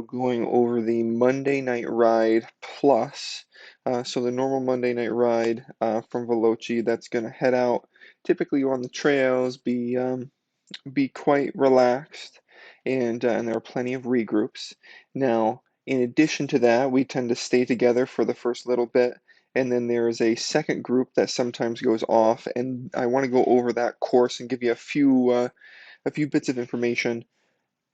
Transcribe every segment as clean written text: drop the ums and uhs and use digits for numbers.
video going over the Monday Night Ride Plus. So the normal Monday Night Ride from Veloce that's going to head out, typically on the trails, be quite relaxed, and there are plenty of regroups. Now, in addition to that, we tend to stay together for the first little bit, and then there is a second group that sometimes goes off, and I want to go over that course and give you a few bits of information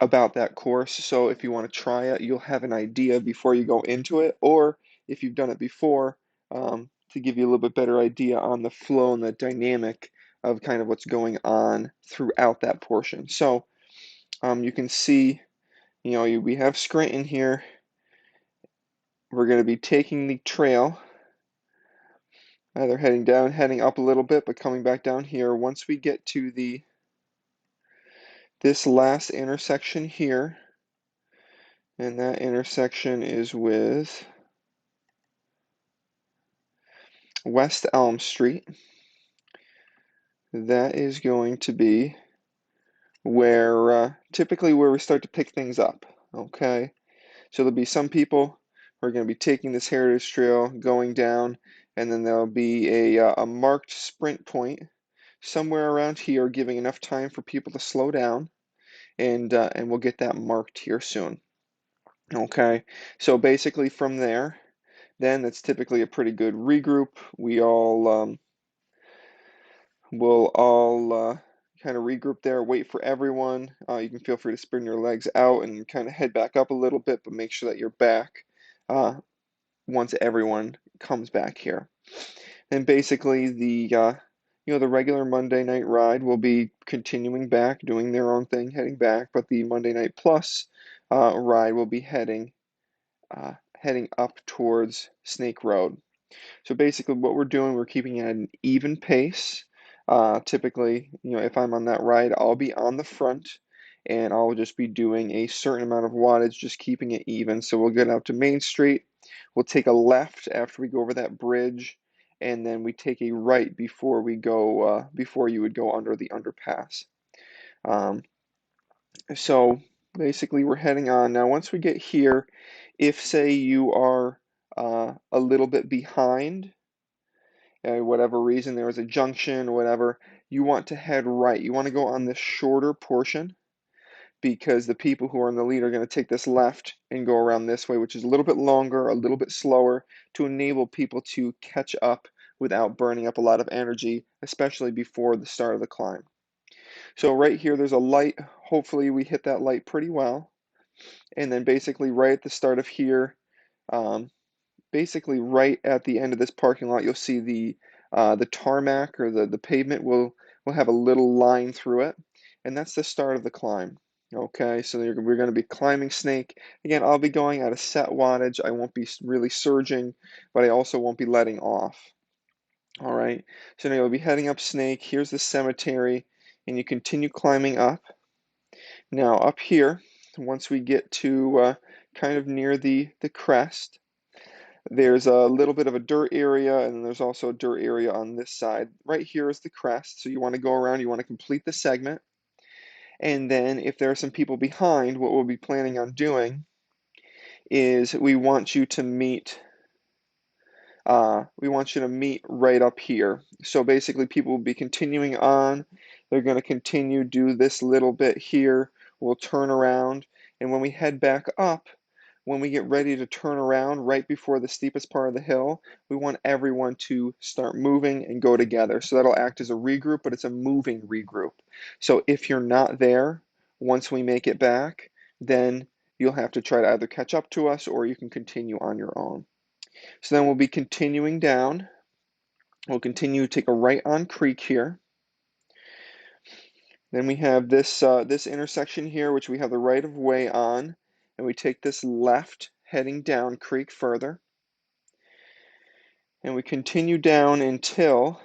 about that course. So if you want to try it, you'll have an idea before you go into it, or if you've done it before, to give you a little bit better idea on the flow and the dynamic of kind of what's going on throughout that portion. So you can see, we have Scranton here. We're going to be taking the trail, either heading down, heading up a little bit, but coming back down here. Once we get to this last intersection here, and that intersection is with West Elm Street. That is going to be where typically where we start to pick things up. Okay, so there'll be some people who are going to be taking this heritage trail, going down, and then there'll be a marked sprint point somewhere around here, giving enough time for people to slow down, and we'll get that marked here soon. Okay, so basically from there, then that's typically a pretty good regroup. We'll all kind of regroup there, wait for everyone. You can feel free to spin your legs out and kind of head back up a little bit, but make sure that you're back uh, once everyone comes back here. And basically the regular Monday night ride will be continuing back, doing their own thing, heading back, but the Monday Night Plus ride will be heading up towards Snake Road. So basically what we're doing, we're keeping it at an even pace. Typically, if I'm on that ride, I'll be on the front and I'll just be doing a certain amount of wattage, just keeping it even. So we'll get out to Main Street. We'll take a left after we go over that bridge, and then we take a right before you would go under the underpass. Um, so basically we're heading on. Now once we get here, if say you are a little bit behind, whatever reason, there was a junction or whatever, you want to head right. You want to go on this shorter portion because the people who are in the lead are going to take this left and go around this way, which is a little bit longer, a little bit slower, to enable people to catch up without burning up a lot of energy, especially before the start of the climb. So right here, there's a light. Hopefully we hit that light pretty well. And then basically right at the start of here, um, basically right at the end of this parking lot, you'll see the tarmac, or the pavement will have a little line through it, and that's the start of the climb. Okay, so we're going to be climbing Snake. Again, I'll be going at a set wattage. I won't be really surging, but I also won't be letting off. All right, so now you'll be heading up Snake. Here's the cemetery, and you continue climbing up. Now up here, once we get to kind of near the crest, there's a little bit of a dirt area, and there's also a dirt area on this side. Right here is the crest, so you want to go around, you want to complete the segment. And then if there are some people behind, what we'll be planning on doing is we want you to meet right up here. So basically people will be continuing on. They're going to continue, do this little bit here. We'll turn around, and when we head back up, when we get ready to turn around right before the steepest part of the hill, we want everyone to start moving and go together. So that'll act as a regroup, but it's a moving regroup. So if you're not there, once we make it back, then you'll have to try to either catch up to us, or you can continue on your own. So then we'll be continuing down. We'll continue to take a right on Creek here. Then we have this intersection here, which we have the right of way on, and we take this left heading down Creek further. And we continue down until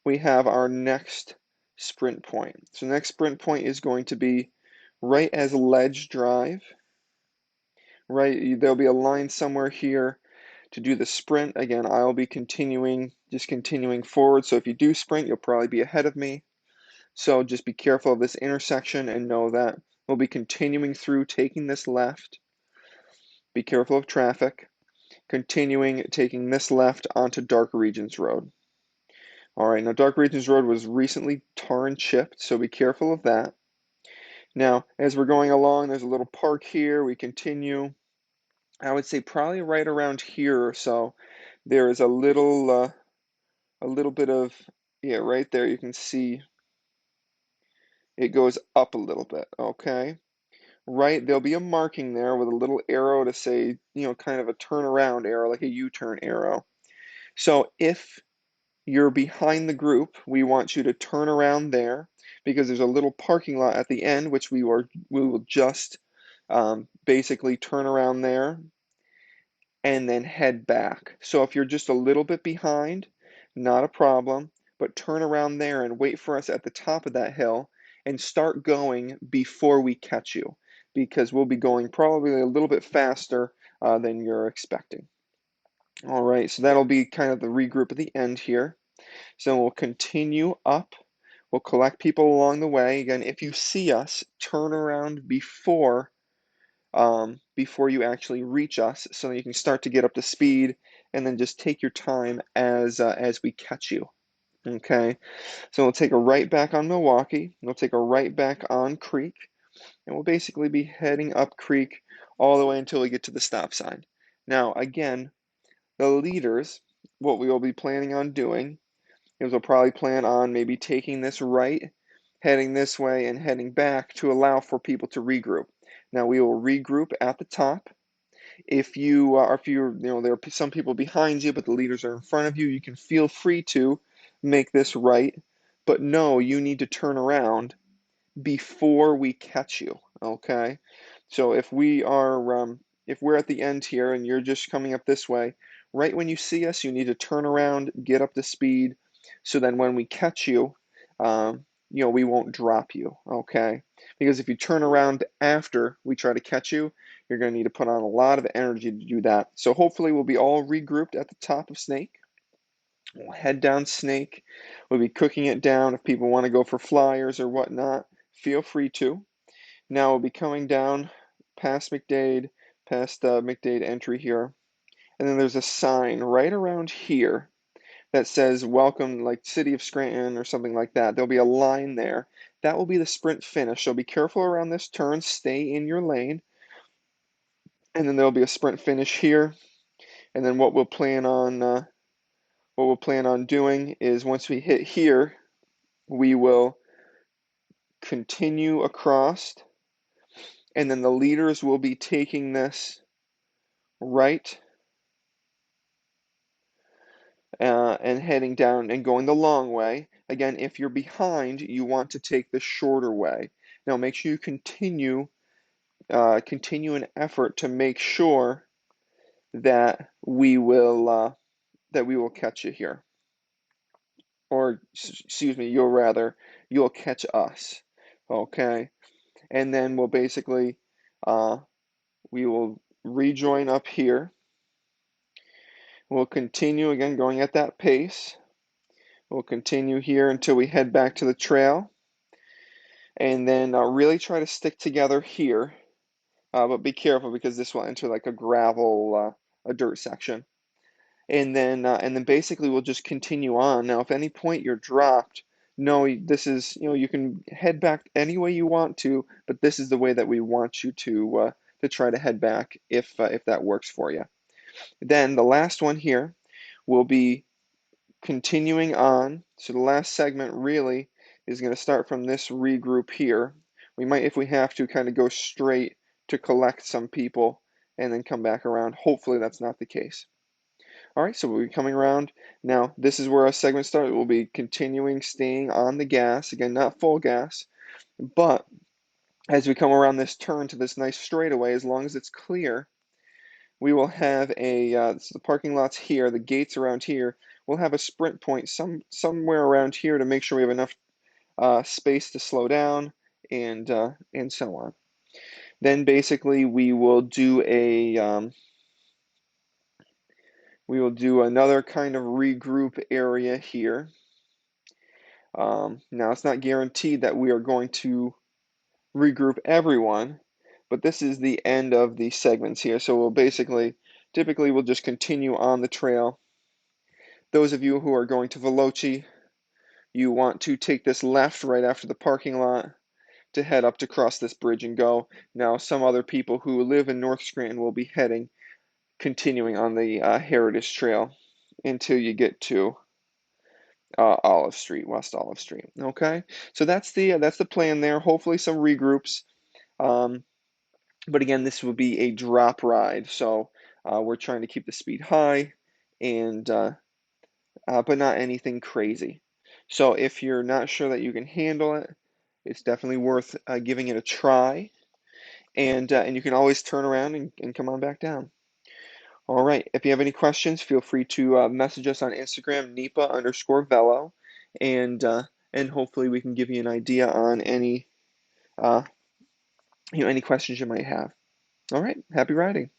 we have our next sprint point. So the next sprint point is going to be right as Ledge Drive. Right, there'll be a line somewhere here to do the sprint. Again, I'll be just continuing forward. So if you do sprint, you'll probably be ahead of me. So just be careful of this intersection and know that we'll be continuing through, taking this left. be careful of traffic. Continuing, taking this left onto Dark Regions Road. All right, now Dark Regions Road was recently tar and chipped, so be careful of that. Now, as we're going along, there's a little park here. We continue. I would say probably right around here or so. There is a little bit of, yeah, right there. You can see it goes up a little bit. Okay, right. There'll be a marking there with a little arrow to say, kind of a turnaround arrow, like a U-turn arrow. So if you're behind the group, we want you to turn around there because there's a little parking lot at the end, which we will just basically turn around there and then head back. So if you're just a little bit behind, not a problem, but turn around there and wait for us at the top of that hill and start going before we catch you because we'll be going probably a little bit faster than you're expecting. All right, so that'll be kind of the regroup at the end here. So we'll continue up. We'll collect people along the way. Again, if you see us, turn around before you actually reach us, so that you can start to get up to speed, and then just take your time as we catch you. Okay, so we'll take a right back on Milwaukee. We'll take a right back on Creek, and we'll basically be heading up Creek all the way until we get to the stop sign. Now, again, the leaders, what we will be planning on doing is we'll probably plan on maybe taking this right, heading this way, and heading back to allow for people to regroup. Now we will regroup at the top. If there are some people behind you, but the leaders are in front of you, you can feel free to make this right. But no, you need to turn around before we catch you, okay? So if we're at the end here and you're just coming up this way, right when you see us, you need to turn around, get up to speed, so then when we catch you, we won't drop you, okay? Because if you turn around after we try to catch you, you're going to need to put on a lot of energy to do that. So hopefully we'll be all regrouped at the top of Snake. We'll head down Snake. We'll be cooking it down. If people want to go for flyers or whatnot, feel free to. Now we'll be coming down past McDade, past the McDade entry here. And then there's a sign right around here that says welcome, like City of Scranton or something like that. There'll be a line there. That will be the sprint finish. So be careful around this turn. Stay in your lane. And then there'll be a sprint finish here. And then what we'll plan on doing is once we hit here, we will continue across, and then the leaders will be taking this right and heading down and going the long way. Again, if you're behind, you want to take the shorter way. Now make sure you continue an effort to make sure that we will catch you here. Or excuse me, you'll catch us. Okay? And then uh, we will rejoin up here. We'll continue again going at that pace. We'll continue here until we head back to the trail. And then really try to stick together here. But be careful because this will enter like a dirt section. And then basically we'll just continue on. Now, if any point you're dropped, no, this is, you can head back any way you want to, but this is the way that we want you to try to head back if that works for you. Then the last one here will be continuing on. So the last segment really is going to start from this regroup here. We might, if we have to, kind of go straight to collect some people and then come back around. Hopefully that's not the case. All right, so we'll be coming around. Now, this is where our segment starts. We'll be continuing staying on the gas. Again, not full gas, but as we come around this turn to this nice straightaway, as long as it's clear, we will have so the parking lot's here, the gates around here. We'll have a sprint point somewhere around here to make sure we have enough space to slow down and so on. Then basically we will do another kind of regroup area here. Now it's not guaranteed that we are going to regroup everyone, but this is the end of the segments here. So we'll typically we'll just continue on the trail. Those of you who are going to Veloce, you want to take this left right after the parking lot to head up to cross this bridge and go. Now, some other people who live in North Scranton will be continuing on the Heritage Trail until you get to Olive Street, West Olive Street. Okay, so that's the plan there. Hopefully, some regroups. Um, but again, this will be a drop ride, so we're trying to keep the speed high, and but not anything crazy. So if you're not sure that you can handle it, it's definitely worth giving it a try, and you can always turn around and come on back down. All right. If you have any questions, feel free to message us on Instagram, Nipa_Velo, and and hopefully we can give you an idea on any any questions you might have. All right. Happy riding.